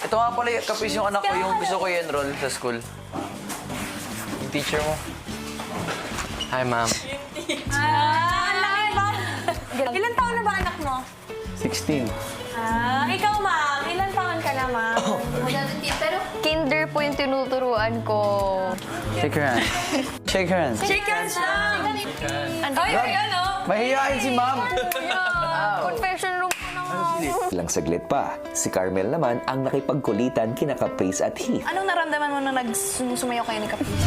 Ito nga pala, Caprice, yung anak ko, yung gusto ko i-enroll sa school. Yung teacher mo. Hi, ma'am. Ilan taon na ba anak mo? 16. Ikaw, ma'am. Ilan taon ka na, ma'am? Pero kinder po yung tinuturuan ko. Shake your hand. Shake your hand. Shake hands lang. Ay, ano? Mahihain si ma'am. Confession room ko na. Ilang saglit pa, si Carmel naman ang nakipagkulitan kina Caprice at Heath. Anong naramdaman mo nung nagsumayaw kayo ni Caprice?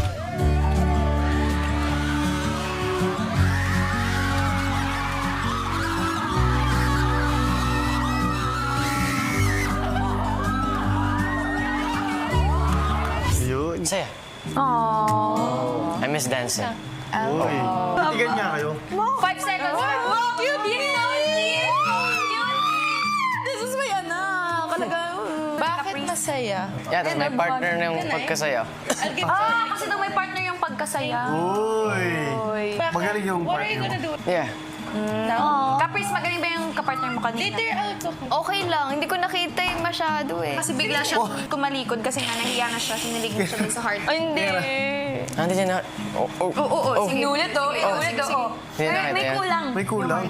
Saya. Aww. I miss dancing. Tigan niya kayo. 5 seconds. Wow, cute! Cute! This is my anak. Talaga. Bakit masaya? Yeah, that's my partner ng pagkasaya. Kasi daw may partner yung pagkasaya. Uy! Magaling yung partner mo. Yeah. Caprice, magaling ba yung kapartner mo kanina? Okay lang. Hindi ko nakita yung masyado eh. Kasi bigla siya kumalikod kasi nga nahiya na siya. Sinilig niya siya dun sa heart. Ay, hindi. Hindi siya na... Oo. Sige, ulit oh. Ulit oh. Hindi nakita May yan. kulang. May kulang.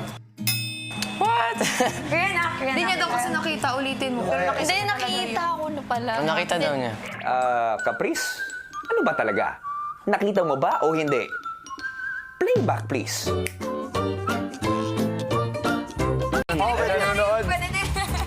Kaya na. Hindi niya daw kasi nakita. Ulitin mo. Pero hindi, nakita ko na pala. Nakita daw niya. Caprice, ano ba talaga? Nakita mo ba o hindi? Playback, please.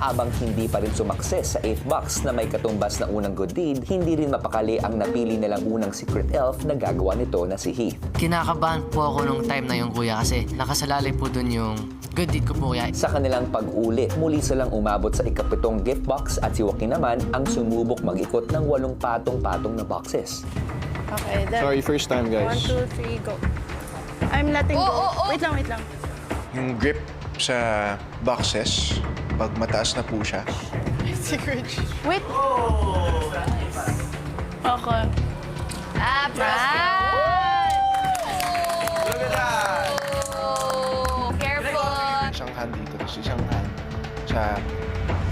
Habang hindi pa rin sumakses sa 8th box na may katumbas na unang good deed, hindi rin mapakali ang napili nilang unang secret elf na gagawa nito na si Heath. Kinakabahan po ako nung time na yung kuya kasi nakasalalay po dun yung good deed ko po kuya. Sa kanilang pag-ulit, muli silang umabot sa ikapitong gift box at si Joaquin naman ang sumubok mag-ikot ng 8 patong-patong na boxes. Okay, then. Sorry, first time, guys. 1, 2, 3, go. I'm letting go. Wait lang, wait lang. Yung grip sa boxes, pag mataas na po siya. Secret. Wait. Okay. Look at that! Careful. Isang hand dito, tapos isang hand sa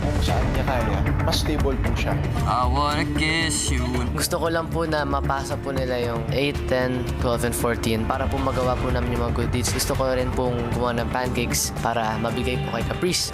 kung saan niya kaya. Mas stable po siya. I wanna kiss you. Gusto ko lang po na mapasa po nila yung 8, 10, 12, and 14 para po magawa po namin yung mga good deeds. Gusto ko rin pong gumawa ng pancakes para mabigay po kay Caprice.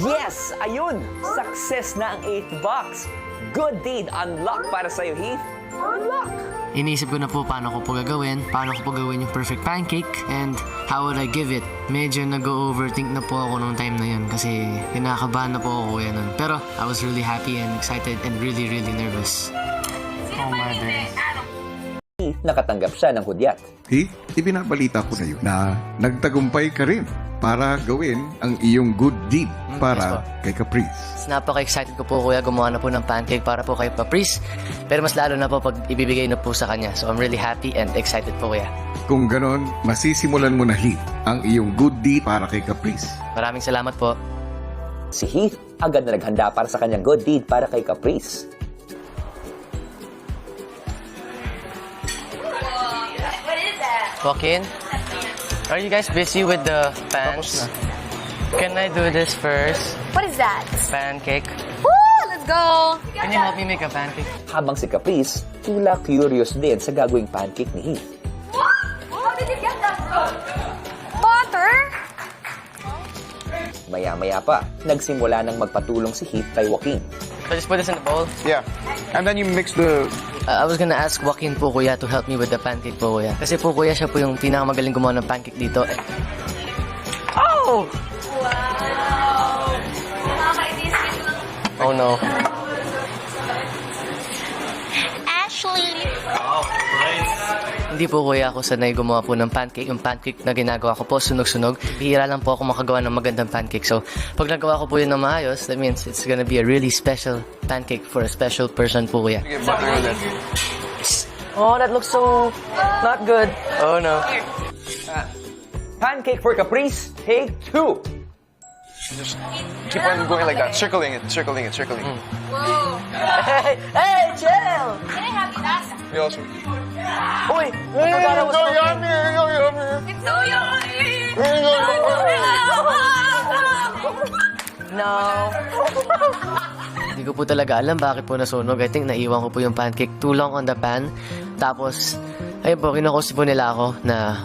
Yes! Ayun! Success na ang 8th box! Good deed unlock para sa'yo, Heath! Unlock! Iniisip ko na po paano ko po gagawin, paano ko po gawin yung perfect pancake, and how would I give it. Medyo nag-overthink na po ako nung time na yun kasi kinakabahan na po ako kuya nun. Pero I was really happy and excited and really, really nervous. Oh my days. Heath, nakatanggap siya ng hudyat. Heath, ibinabalita ko sa iyo na nagtagumpay ka rin para gawin ang iyong good deed para kay Caprice. Napaka-excited ko po kuya gumawa na po ng pancake para po kay Caprice. Pero mas lalo na po pag ibibigay na po sa kanya. So I'm really happy and excited po kuya. Kung ganon, masisimulan mo na Heath ang iyong good deed para kay Caprice. Maraming salamat po. Si Heath agad na naghanda para sa kanyang good deed para kay Caprice. Joaquin, are you guys busy with the pans? Can I do this first? What is that? Pancake. Woo! Let's go! Can you help me make a pancake? Habang si Caprice, tila curious din sa gagawing pancake ni Heath. How did you get that from? Butter? Maya-maya pa, nagsimula ng magpatulong si Heath kay Joaquin. So just put this in the bowl. Yeah. And then you mix the... I was gonna ask Joaquin po kuya to help me with the pancake po kuya. Kasi po kuya siya po yung pinakamagaling gumawa ng pancake dito. Oh! Oh no. Ashley! Hindi po kuya ako sanay gumawa po ng pancake. Yung pancake na ginagawa ko po, sunog-sunog. Bihira lang po ako makagawa ng magandang pancake. So, pag nagawa ko po yun ng maayos, that means it's gonna be a really special pancake for a special person po kuya. Oh, that looks so not good. Oh no. Pancake for Caprice, take 2. Just keep on going like that. Circling it, circling it, circling it. Hey, chill! Can I have that? We also... Uy! I forgot I was smoking. It's so yummy! No. Hindi ko po talaga alam bakit po nasunog. I think naiwan ko po yung pancake too long on the pan. Tapos, ayun po, kinukusi po nila ako na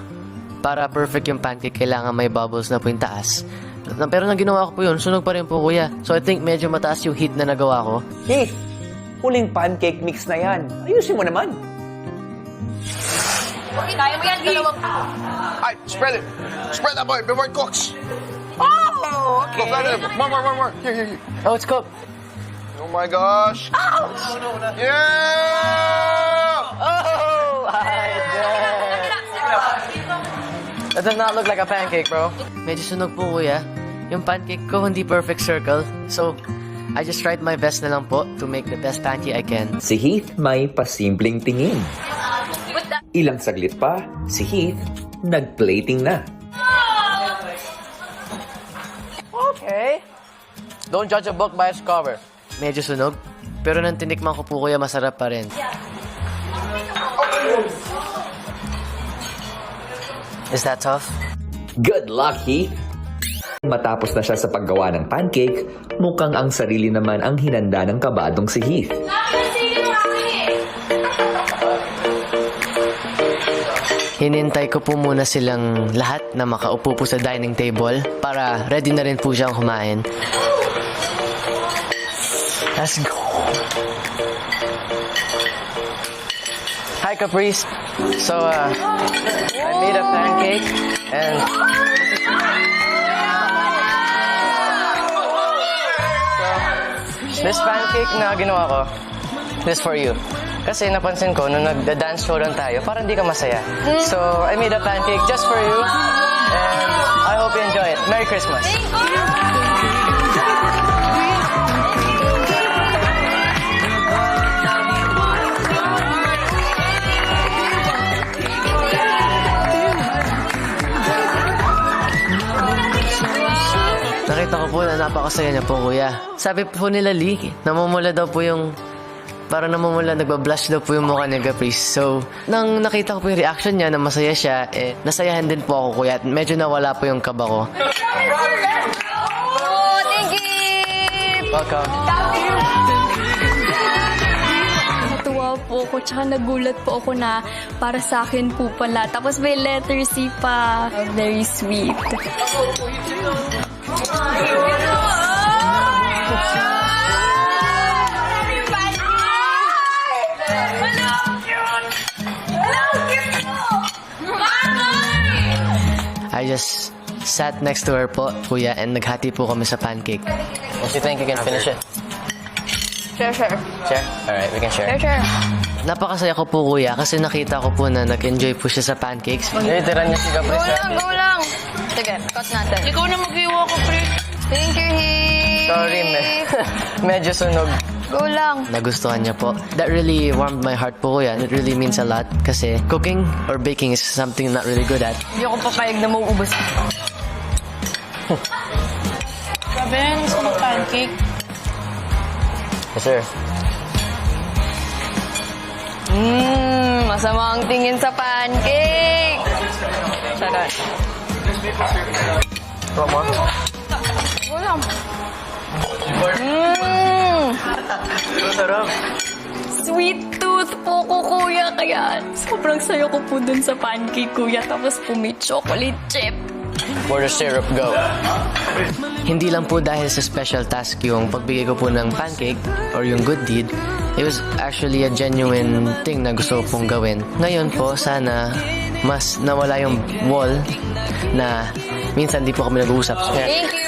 para perfect yung pancake, kailangan may bubbles na po yung taas. Pero nang ginawa ko po yun, sunog pa rin po, kuya. So I think medyo mataas yung heat na nagawa ko. Heath, huling pancake mix na yan. Ayusin mo naman. Kaya mo yan, dalawang... Ay, spread it. Spread that boy before it cooks. Oh, okay. More. Here. Oh, it's cooked. Oh my gosh. Yeah! Oh, I did. That does not look like a pancake, bro. Medyo sunog po, kuya. Yung pancake ko hindi perfect circle. So, I just tried my best na lang po to make the best pancake I can. Si Heath may pasimpleng tingin. Ilang saglit pa, si Heath nag-plating na. Okay. Don't judge a book by its cover. Medyo sunog. Pero nang tinikman ko po, kuya, masarap pa rin. Is that tough? Good luck, Heath! Matapos na siya sa paggawa ng pancake, mukhang ang sarili naman ang hinanda ng kabadong si Heath. Hinintay ko po muna silang lahat na makaupo po sa dining table para ready na rin po siyang kumain. Let's go. Hi, Caprice. So, I made a pancake and... So, this pancake na ginawa ko, this for you. Kasi napansin ko, nung nagda-dance show lang tayo, parang di ka masaya. So, I made a pancake just for you. And I hope you enjoy it. Merry Christmas. Nakita ko po na napakasaya niya po, kuya. Sabi po nila, Lee, namumula daw po yung... Parang namumula, nagbablush daw po yung mukha ni Caprice. So, nang nakita ko po yung reaction niya na masaya siya, nasayahan din po ako, kuya. At medyo nawala po yung kaba ko. Oh, thank you! Welcome. Natuwa po ako, tsaka nagulat po ako na para sa akin po pala. Tapos may letter C pa. Very sweet. I just sat next to her po, kuya, and naghati po kami sa pancake. Once you think you can finish it. Sure. Share? Alright, we can share. Sure. Napakasaya ko po, kuya, kasi nakita ko po na nag-enjoy po siya sa pancakes. Tinitiran niya si Caprice. Go lang. Sige, cut natin. Ikaw na mag-iwa ko, pre. Thank you, Heath. Sorry, medyo sunog. Go lang. Nagustuhan niya po. That really warmed my heart po, kuya. It really means a lot kasi cooking or baking is something I'm not really good at. Hindi ako papayag na mauubos. Sabi na, gusto mo pancake. Yes, sir. Masama ang tingin sa pancake. Sarap. Come on. Go lang. Sarap. Sweet tooth po ko, kuya. Kaya sobrang saya ko po dun sa pancake, kuya. Tapos po may chocolate chip. Where the syrup go? Hindi lang po dahil sa special task yung pagbigay ko po ng pancake or yung good deed. It was actually a genuine thing na gusto ko pong gawin. Ngayon po, sana mas nawala yung wall na minsan di po kami nag-uusap. Thank you.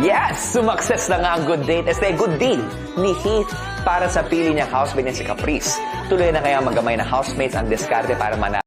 Yes! Sumakses na nga ang good date. Este, good deal ni Heath para sa pili niyang housemate niya si Caprice. Tuloy na kaya maggamay na housemates ang diskarte para manalo.